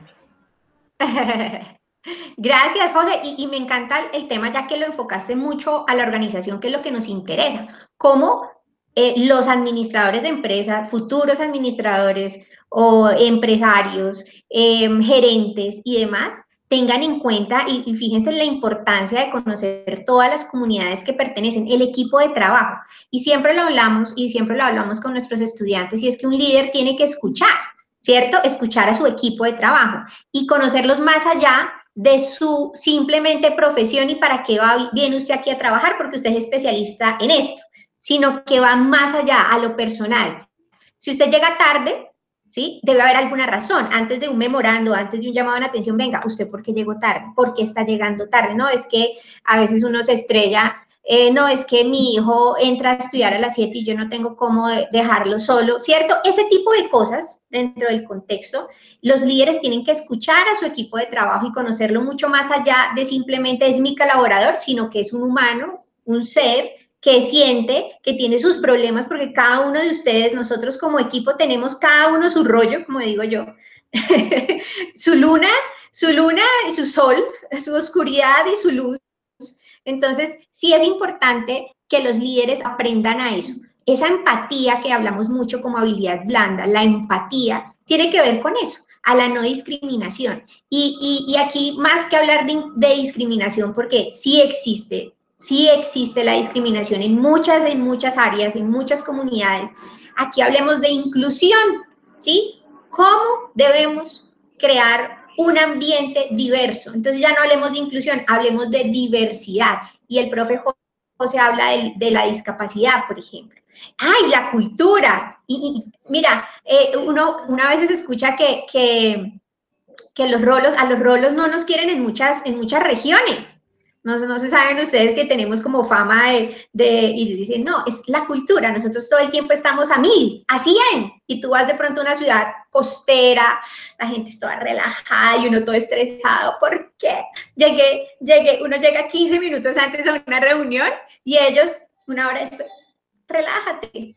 Gracias, José. Y me encanta el tema, ya que lo enfocaste mucho a la organización, que es lo que nos interesa. Cómo los administradores de empresas, futuros administradores o empresarios, gerentes y demás, tengan en cuenta y fíjense en la importancia de conocer todas las comunidades que pertenecen, el equipo de trabajo. Y siempre lo hablamos con nuestros estudiantes, y es que un líder tiene que escuchar, ¿cierto? Escuchar a su equipo de trabajo y conocerlos más allá de su simplemente profesión y para qué viene usted aquí a trabajar porque usted es especialista en esto, sino que va más allá, a lo personal. Si usted llega tarde, ¿sí? Debe haber alguna razón, antes de un memorando, antes de un llamado de atención, venga, ¿usted por qué llegó tarde? ¿Por qué está llegando tarde? No, es que a veces uno se estrella, no, es que mi hijo entra a estudiar a las 7 y yo no tengo cómo dejarlo solo, ¿cierto? Ese tipo de cosas dentro del contexto, los líderes tienen que escuchar a su equipo de trabajo y conocerlo mucho más allá de simplemente es mi colaborador, sino que es un humano, un ser que siente, que tiene sus problemas, porque cada uno de ustedes, nosotros como equipo tenemos cada uno su rollo, como digo yo, su luna y su sol, su oscuridad y su luz. Entonces, sí es importante que los líderes aprendan a eso. Esa empatía que hablamos mucho como habilidad blanda, la empatía, tiene que ver con eso, a la no discriminación. Y aquí, más que hablar de discriminación, porque sí existe la discriminación en muchas áreas, en muchas comunidades. Aquí hablemos de inclusión, ¿sí? ¿Cómo debemos crear un ambiente diverso? Entonces ya no hablemos de inclusión, hablemos de diversidad. Y el profe se habla de la discapacidad, por ejemplo. ¡Ay, la cultura! Y mira, uno a veces escucha que a los rolos no nos quieren en muchas regiones. No se saben ustedes que tenemos como fama y dicen, no, es la cultura, nosotros todo el tiempo estamos a 1000, a 100, y tú vas de pronto a una ciudad costera, la gente está toda relajada y uno todo estresado, ¿por qué? Uno llega 15 minutos antes a una reunión y ellos, una hora después, relájate,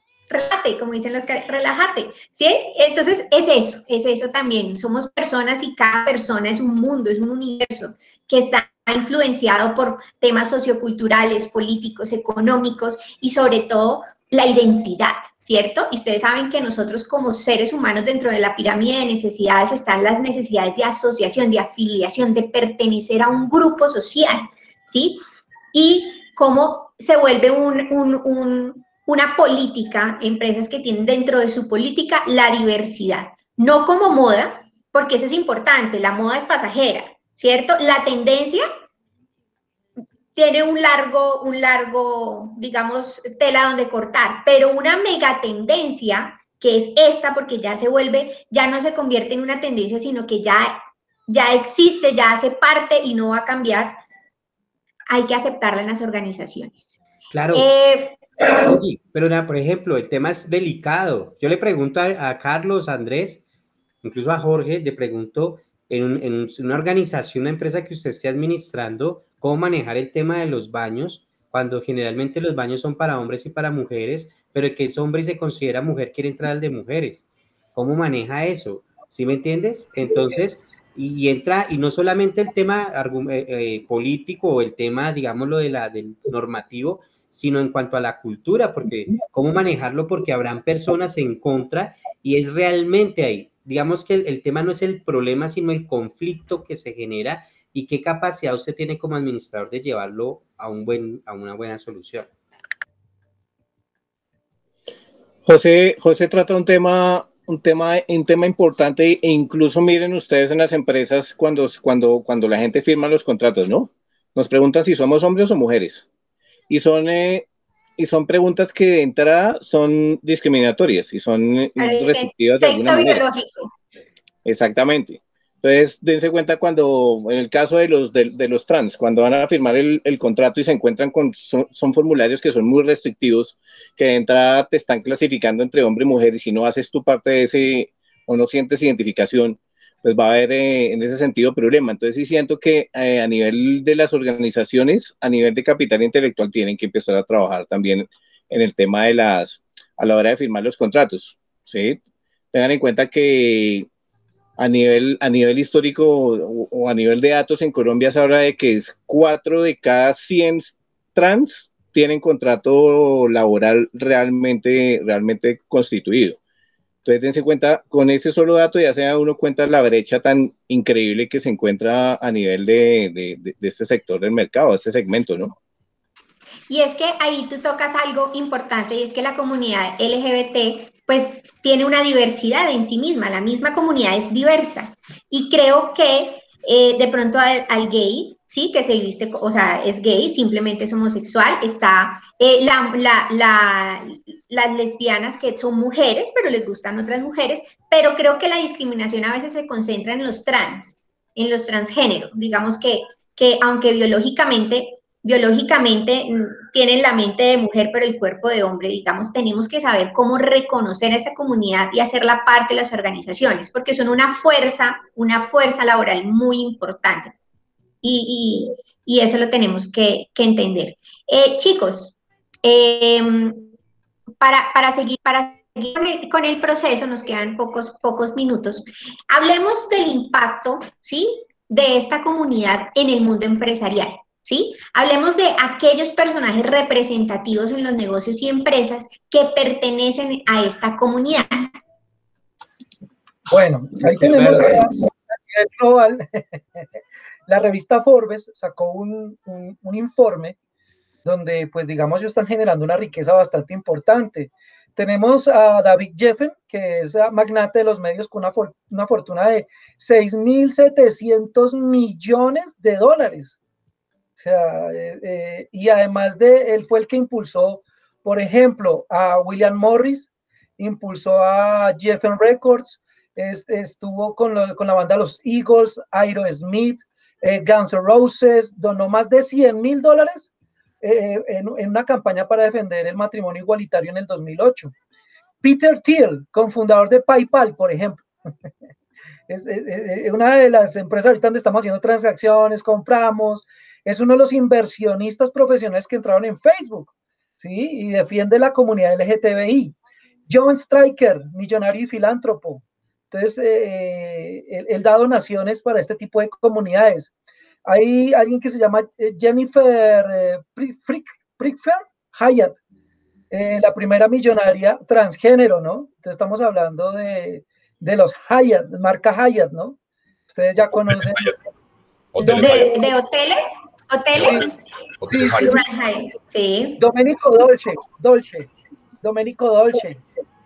como dicen los caras, relájate, ¿sí? Entonces es eso también, somos personas y cada persona es un mundo, es un universo que está influenciado por temas socioculturales, políticos, económicos y sobre todo la identidad, ¿cierto? Y ustedes saben que nosotros como seres humanos dentro de la pirámide de necesidades están las necesidades de asociación, de afiliación, de pertenecer a un grupo social, ¿sí? Y cómo se vuelve una política, empresas que tienen dentro de su política la diversidad, no como moda, porque eso es importante, la moda es pasajera, ¿cierto? La tendencia tiene un largo, digamos, tela donde cortar, pero una megatendencia, que es esta, porque ya se vuelve, ya no se convierte en una tendencia, sino que ya existe, ya hace parte y no va a cambiar, hay que aceptarla en las organizaciones. Claro. Oye, pero nada, por ejemplo, el tema es delicado. Yo le pregunto a Carlos, a Andrés, incluso a Jorge, le pregunto en una organización, una empresa que usted esté administrando, cómo manejar el tema de los baños, cuando generalmente los baños son para hombres y para mujeres, pero el que es hombre y se considera mujer quiere entrar al de mujeres. ¿Cómo maneja eso? ¿Sí me entiendes? Entonces, y entra, y no solamente el tema político o el tema, digámoslo, del normativo, sino en cuanto a la cultura, porque cómo manejarlo, porque habrán personas en contra y es realmente ahí. Digamos que el tema no es el problema, sino el conflicto que se genera y qué capacidad usted tiene como administrador de llevarlo a una buena solución. José trata un tema importante e incluso miren ustedes en las empresas cuando la gente firma los contratos, ¿no? Nos preguntan si somos hombres o mujeres. Y son preguntas que de entrada son discriminatorias y son restrictivas de alguna manera. Biológico. Exactamente. Entonces, dense cuenta cuando, en el caso de los trans, cuando van a firmar el contrato y se encuentran son formularios que son muy restrictivos, que de entrada te están clasificando entre hombre y mujer, y si no haces tu parte de ese o no sientes identificación, pues va a haber en ese sentido problema. Entonces sí siento que a nivel de las organizaciones, a nivel de capital intelectual, tienen que empezar a trabajar también en el tema a la hora de firmar los contratos, ¿sí? Tengan en cuenta que a nivel histórico o a nivel de datos en Colombia se habla de que 4 de cada 100 trans tienen contrato laboral realmente constituido. Entonces, dense cuenta, con ese solo dato ya se da uno cuenta la brecha tan increíble que se encuentra a nivel de este sector del mercado, de este segmento, ¿no? Y es que ahí tú tocas algo importante, y es que la comunidad LGBT, pues, tiene una diversidad en sí misma, la misma comunidad es diversa. Y creo que de pronto al gay, sí, que se viste, o sea, es gay, simplemente es homosexual, está las lesbianas que son mujeres, pero les gustan otras mujeres, pero creo que la discriminación a veces se concentra en los transgéneros, digamos que aunque biológicamente tienen la mente de mujer, pero el cuerpo de hombre, digamos, tenemos que saber cómo reconocer a esta comunidad y hacerla parte de las organizaciones, porque son una fuerza laboral muy importante. Y eso lo tenemos que entender. Chicos, para seguir con el proceso, nos quedan pocos minutos. Hablemos del impacto, ¿sí?, de esta comunidad en el mundo empresarial. ¿Sí? Hablemos de aquellos personajes representativos en los negocios y empresas que pertenecen a esta comunidad. Bueno, ahí tenemos a nivel global. La revista Forbes sacó un informe donde, pues, digamos, ellos están generando una riqueza bastante importante. Tenemos a David Geffen, que es magnate de los medios con una fortuna de $6.700 millones. sea, y además de él fue el que impulsó, por ejemplo, a William Morris, impulsó a Geffen Records, estuvo con la banda Los Eagles, Aerosmith, Guns N' Roses, donó más de $100,000 en una campaña para defender el matrimonio igualitario en el 2008. Peter Thiel, cofundador de PayPal, por ejemplo. Es una de las empresas ahorita donde estamos haciendo transacciones, compramos, es uno de los inversionistas profesionales que entraron en Facebook, ¿sí? Y defiende la comunidad LGTBI. John Stryker, millonario y filántropo. Entonces, él da donaciones para este tipo de comunidades. Hay alguien que se llama Jennifer Prickfer Hyatt, la primera millonaria transgénero, ¿no? Entonces estamos hablando de los Hyatt, marca Hyatt, ¿no? Ustedes ya conocen. ¿De hoteles? ¿Hoteles? Sí, sí. Domenico Dolce,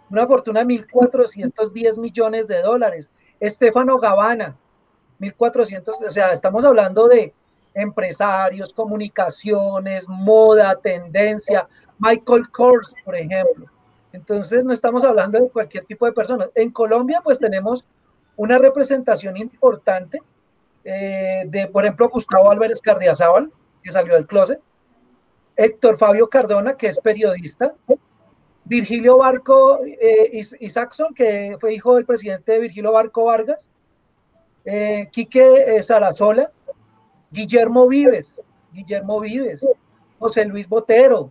una fortuna de $1,410 millones. Stefano Gabbana, 1,400, o sea, estamos hablando de empresarios, comunicaciones, moda, tendencia, Michael Kors, por ejemplo. Entonces, no estamos hablando de cualquier tipo de personas. En Colombia, pues tenemos una representación importante de, por ejemplo, Gustavo Álvarez Cardiazábal, que salió del closet, Héctor Fabio Cardona, que es periodista, Virgilio Barco Isaacson, que fue hijo del presidente Virgilio Barco Vargas, Quique Sarasola, Guillermo Vives, José Luis Botero,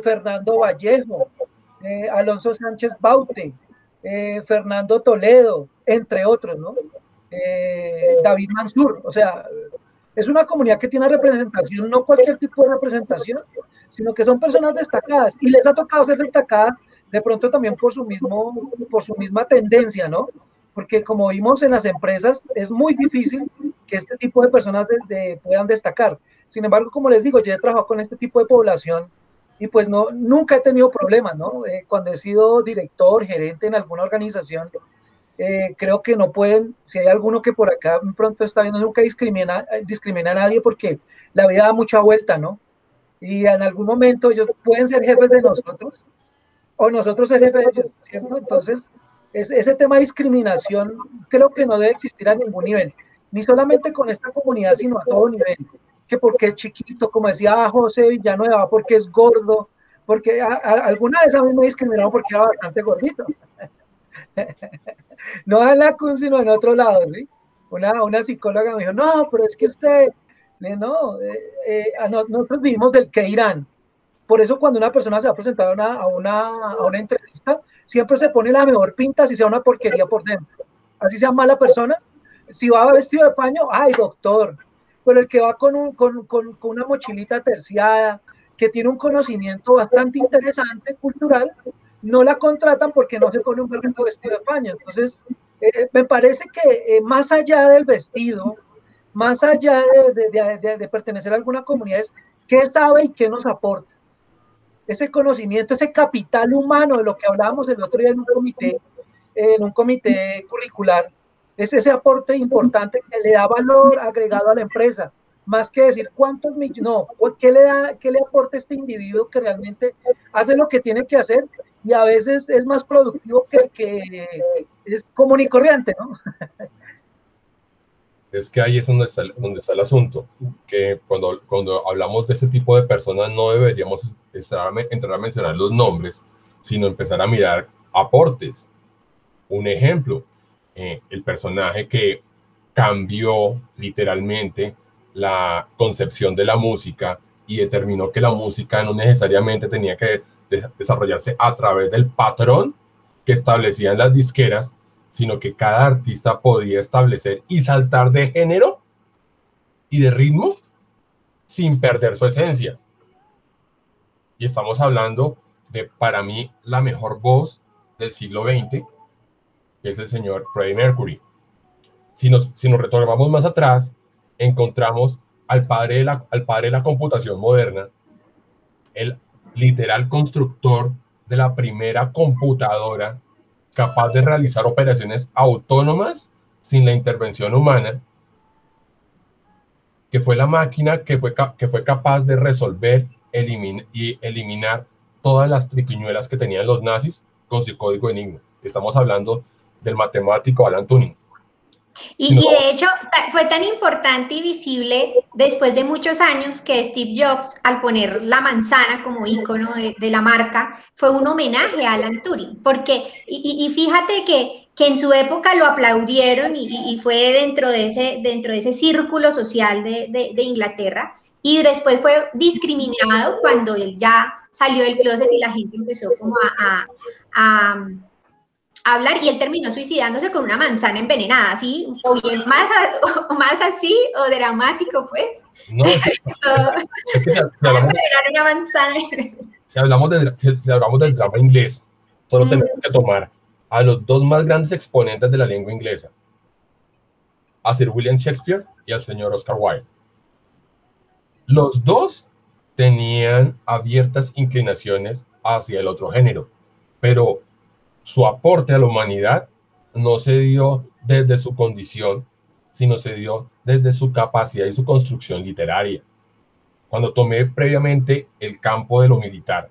Fernando Vallejo, Alonso Sánchez Baute, Fernando Toledo, entre otros, ¿no? David Mansur, o sea, es una comunidad que tiene una representación, no cualquier tipo de representación, sino que son personas destacadas y les ha tocado ser destacadas de pronto también por su misma tendencia, ¿no? Porque como vimos en las empresas, es muy difícil que este tipo de personas puedan destacar. Sin embargo, como les digo, yo he trabajado con este tipo de población y pues nunca he tenido problemas, ¿no? Cuando he sido director, gerente en alguna organización, creo que no pueden, si hay alguno que por acá pronto está viendo, nunca discrimina a nadie porque la vida da mucha vuelta, ¿no? Y en algún momento ellos pueden ser jefes de nosotros o nosotros ser jefes de ellos, ¿cierto? Entonces, ese tema de discriminación creo que no debe existir a ningún nivel, ni solamente con esta comunidad, sino a todo nivel. Que porque es chiquito, como decía José Villanueva, porque es gordo, porque alguna vez a mí me discriminaron porque era bastante gordito. No en la CUN, sino en otro lado, ¿sí? Una psicóloga me dijo, no, pero es que usted, nosotros vivimos del que irán. Por eso cuando una persona se va a presentar a una entrevista, siempre se pone la mejor pinta, si sea una porquería por dentro. Así sea mala persona, si va vestido de paño, ay, doctor. Pero el que va con una mochilita terciada, que tiene un conocimiento bastante interesante, cultural, no la contratan porque no se pone un perfecto vestido de paño. Entonces, me parece que más allá del vestido, más allá de pertenecer a alguna comunidad, es qué sabe y qué nos aporta. Ese conocimiento, ese capital humano de lo que hablábamos el otro día en un comité curricular, es ese aporte importante que le da valor agregado a la empresa, más que decir cuántos millones, no, qué le aporta este individuo que realmente hace lo que tiene que hacer y a veces es más productivo que es común y corriente, ¿no? Es que ahí es donde está el asunto, que cuando hablamos de ese tipo de personas no deberíamos entrar a mencionar los nombres, sino empezar a mirar aportes. Un ejemplo, el personaje que cambió literalmente la concepción de la música y determinó que la música no necesariamente tenía que desarrollarse a través del patrón que establecían las disqueras, sino que cada artista podía establecer y saltar de género y de ritmo sin perder su esencia. Y estamos hablando de, para mí, la mejor voz del siglo XX, que es el señor Freddie Mercury. Si nos retornamos más atrás, encontramos al padre de la computación moderna, el literal constructor de la primera computadora capaz de realizar operaciones autónomas sin la intervención humana, que fue la máquina que fue capaz de resolver y eliminar todas las triquiñuelas que tenían los nazis con su código Enigma. Estamos hablando del matemático Alan Turing. Y de hecho fue tan importante y visible después de muchos años que Steve Jobs, al poner la manzana como icono de la marca, fue un homenaje a Alan Turing, porque, y fíjate que en su época lo aplaudieron y fue dentro de ese círculo social de Inglaterra, y después fue discriminado cuando él ya salió del closet y la gente empezó como a hablar, y él terminó suicidándose con una manzana envenenada, ¿sí? O bien más así, o dramático, pues. No, es que una manzana. Si hablamos del drama inglés, solo tenemos que tomar a los dos más grandes exponentes de la lengua inglesa, a Sir William Shakespeare y al señor Oscar Wilde. Los dos tenían abiertas inclinaciones hacia el otro género, pero su aporte a la humanidad no se dio desde su condición, sino se dio desde su capacidad y su construcción literaria. Cuando tomé previamente el campo de lo militar,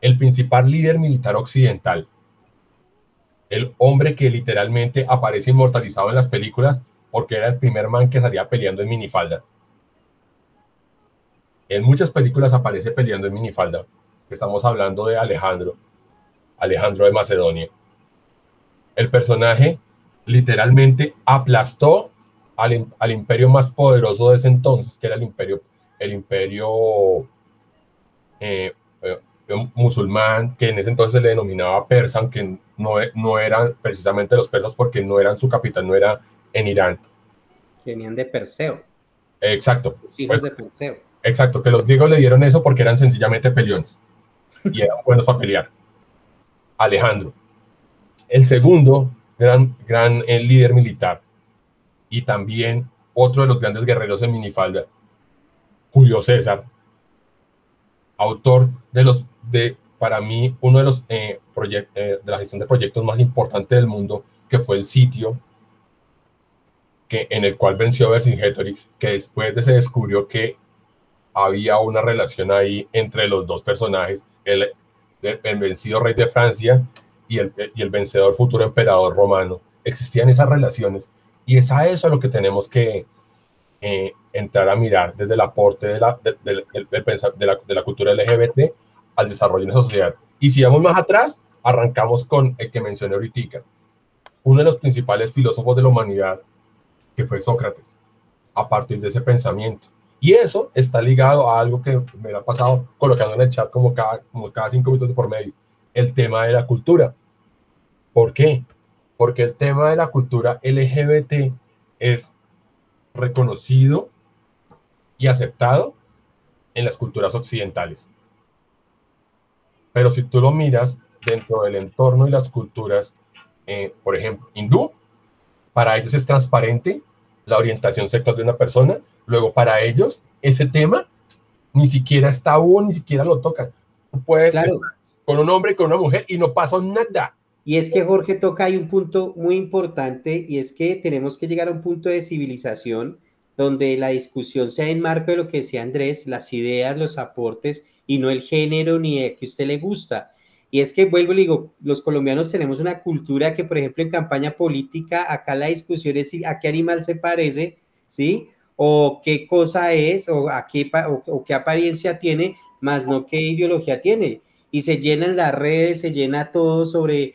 el principal líder militar occidental, el hombre que literalmente aparece inmortalizado en las películas porque era el primer man que salía peleando en minifalda. En muchas películas aparece peleando en minifalda. Estamos hablando de Alejandro de Macedonia. El personaje literalmente aplastó al imperio más poderoso de ese entonces, que era el imperio musulmán, que en ese entonces se le denominaba persa, aunque no eran precisamente los persas, porque no eran su capital, no era en Irán. Venían de Perseo. Exacto. Los hijos de Perseo. Exacto, que los griegos le dieron eso porque eran sencillamente peleones y eran buenos para pelear. Alejandro. El segundo gran líder militar y también otro de los grandes guerreros en minifalda, Julio César, autor para mí, uno de los de la gestión de proyectos más importantes del mundo, que fue el sitio en el cual venció a Vercingetorix, que después se descubrió que había una relación ahí entre los dos personajes, el vencido rey de Francia y el vencedor futuro emperador romano. Existían esas relaciones y es a eso a lo que tenemos que entrar a mirar desde el aporte de la cultura LGBT al desarrollo de la sociedad. Y si vamos más atrás, arrancamos con el que mencioné ahorita, uno de los principales filósofos de la humanidad, que fue Sócrates, a partir de ese pensamiento. Y eso está ligado a algo que me ha pasado colocando en el chat como cada 5 minutos por medio, el tema de la cultura. ¿Por qué? Porque el tema de la cultura LGBT es reconocido y aceptado en las culturas occidentales. Pero si tú lo miras dentro del entorno y las culturas, por ejemplo, hindú, para ellos es transparente la orientación sexual de una persona. Luego, para ellos, ese tema ni siquiera es tabú, ni siquiera lo tocan. Tú puedes estar con un hombre y con una mujer y no pasa nada. Y es que Jorge toca ahí un punto muy importante, y es que tenemos que llegar a un punto de civilización donde la discusión sea en marco de lo que decía Andrés, las ideas, los aportes, y no el género ni de que a usted le gusta. Y es que, vuelvo y digo, los colombianos tenemos una cultura que, por ejemplo, en campaña política, acá la discusión es a qué animal se parece, ¿sí? O qué cosa es, o qué apariencia tiene, más no qué ideología tiene. Y se llenan las redes, se llena todo sobre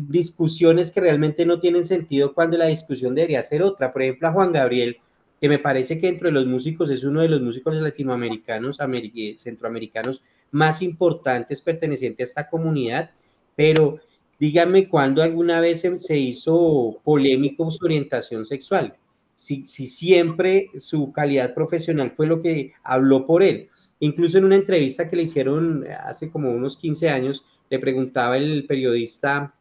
discusiones que realmente no tienen sentido cuando la discusión debería ser otra. Por ejemplo, a Juan Gabriel, que me parece que entre los músicos es uno de los músicos latinoamericanos, centroamericanos más importantes pertenecientes a esta comunidad, pero díganme cuándo alguna vez se hizo polémico su orientación sexual, si siempre su calidad profesional fue lo que habló por él. Incluso en una entrevista que le hicieron hace como unos 15 años, le preguntaba el periodista,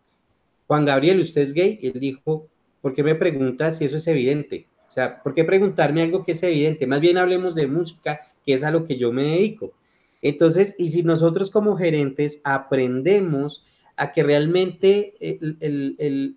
Juan Gabriel, ¿usted es gay? Y él dijo, ¿por qué me pregunta si eso es evidente? O sea, ¿por qué preguntarme algo que es evidente? Más bien hablemos de música, que es a lo que yo me dedico. Entonces, y si nosotros como gerentes aprendemos a que realmente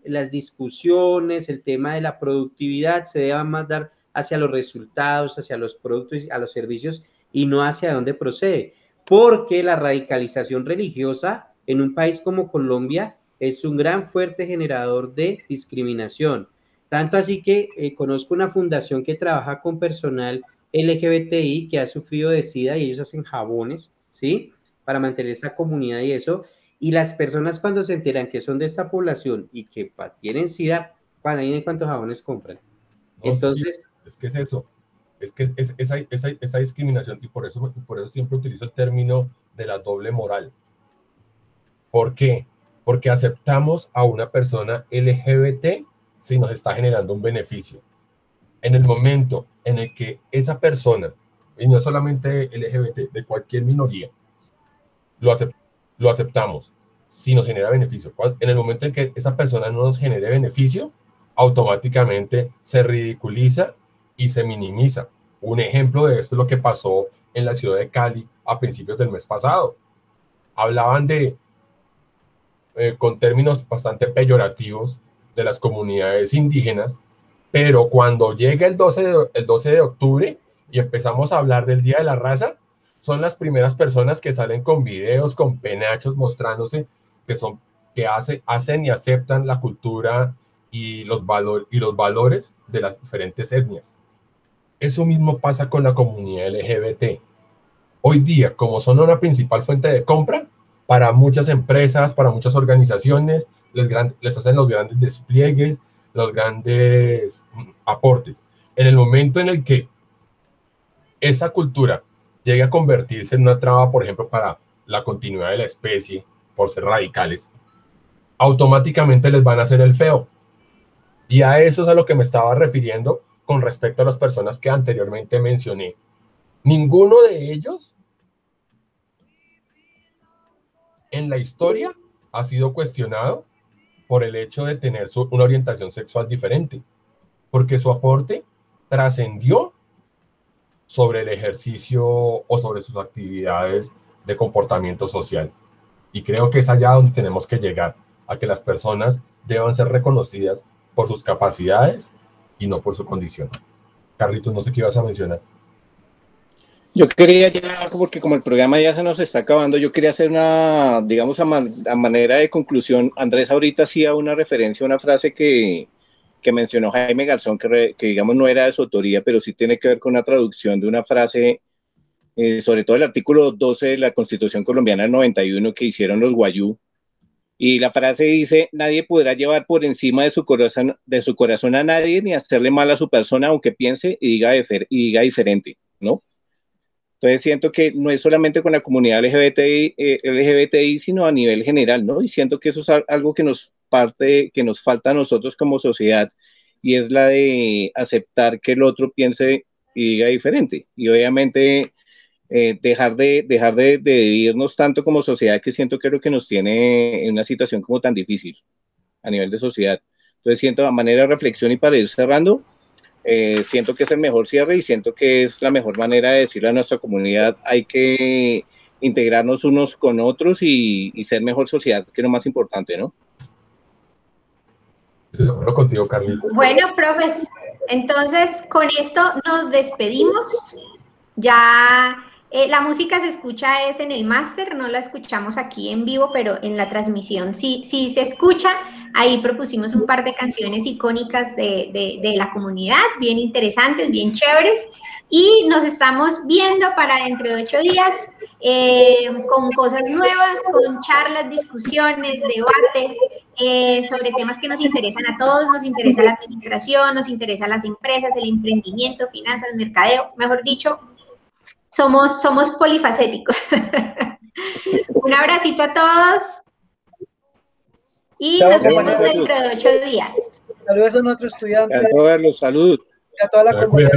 las discusiones, el tema de la productividad se deban más dar hacia los resultados, hacia los productos, a los servicios y no hacia dónde procede. Porque la radicalización religiosa en un país como Colombia es un gran fuerte generador de discriminación. Tanto así que conozco una fundación que trabaja con personal LGBTI que ha sufrido de SIDA y ellos hacen jabones, ¿sí? Para mantener esa comunidad y eso. Y las personas cuando se enteran que son de esta población y que tienen SIDA, ¿para ahí en cuántos jabones compran? No, Entonces... sí, es que es eso. Es que esa discriminación, y por eso siempre utilizo el término de la doble moral. ¿Por qué? Porque aceptamos a una persona LGBT si nos está generando un beneficio. En el momento en el que esa persona, y no solamente LGBT, de cualquier minoría, lo aceptamos si nos genera beneficio. En el momento en que esa persona no nos genere beneficio, automáticamente se ridiculiza y se minimiza. Un ejemplo de esto es lo que pasó en la ciudad de Cali a principios del mes pasado. Hablaban con términos bastante peyorativos de las comunidades indígenas, pero cuando llega el 12 de octubre y empezamos a hablar del Día de la Raza, son las primeras personas que salen con videos, con penachos, mostrándose que hacen y aceptan la cultura y los valores de las diferentes etnias. Eso mismo pasa con la comunidad LGBT. Hoy día, como son una principal fuente de compra, para muchas empresas, para muchas organizaciones, les hacen los grandes despliegues, los grandes aportes. En el momento en el que esa cultura llegue a convertirse en una traba, por ejemplo, para la continuidad de la especie, por ser radicales, automáticamente les van a hacer el feo. Y a eso es a lo que me estaba refiriendo con respecto a las personas que anteriormente mencioné. Ninguno de ellos en la historia ha sido cuestionado por el hecho de tener una orientación sexual diferente, porque su aporte trascendió sobre el ejercicio o sobre sus actividades de comportamiento social. Y creo que es allá donde tenemos que llegar, a que las personas deban ser reconocidas por sus capacidades y no por su condición. Carlitos, no sé qué ibas a mencionar. Yo quería ya, porque como el programa ya se nos está acabando, yo quería hacer una, digamos, a manera de conclusión. Andrés ahorita hacía una referencia a una frase que mencionó Jaime Garzón, que digamos no era de su autoría, pero sí tiene que ver con una traducción de una frase, sobre todo el artículo 12 de la Constitución Colombiana del 91 que hicieron los Guayú. Y la frase dice: nadie podrá llevar por encima de su corazón a nadie, ni hacerle mal a su persona, aunque piense y diga diferente, ¿no? Entonces siento que no es solamente con la comunidad LGBTI, sino a nivel general, ¿no? Y siento que eso es algo que nos falta a nosotros como sociedad, y es la de aceptar que el otro piense y diga diferente. Y obviamente dejar de dividirnos tanto como sociedad, que siento que es lo que nos tiene en una situación como tan difícil a nivel de sociedad. Entonces siento, a manera de reflexión y para ir cerrando, siento que es el mejor cierre y siento que es la mejor manera de decirle a nuestra comunidad: hay que integrarnos unos con otros y ser mejor sociedad, que es lo más importante, ¿no? Estoy de acuerdo contigo, Carlitos. Bueno, profes, entonces con esto nos despedimos. Ya la música se escucha es en el máster, no la escuchamos aquí en vivo, pero en la transmisión sí se escucha. Ahí propusimos un par de canciones icónicas de la comunidad, bien interesantes, bien chéveres. Y nos estamos viendo para dentro de 8 días con cosas nuevas, con charlas, discusiones, debates sobre temas que nos interesan a todos. Nos interesa la administración, nos interesan las empresas, el emprendimiento, finanzas, mercadeo, mejor dicho. Somos polifacéticos. Un abracito a todos y nos vemos dentro de 8 días. Saludos a nuestros estudiantes. A todos los saludos. Y a toda la comunidad.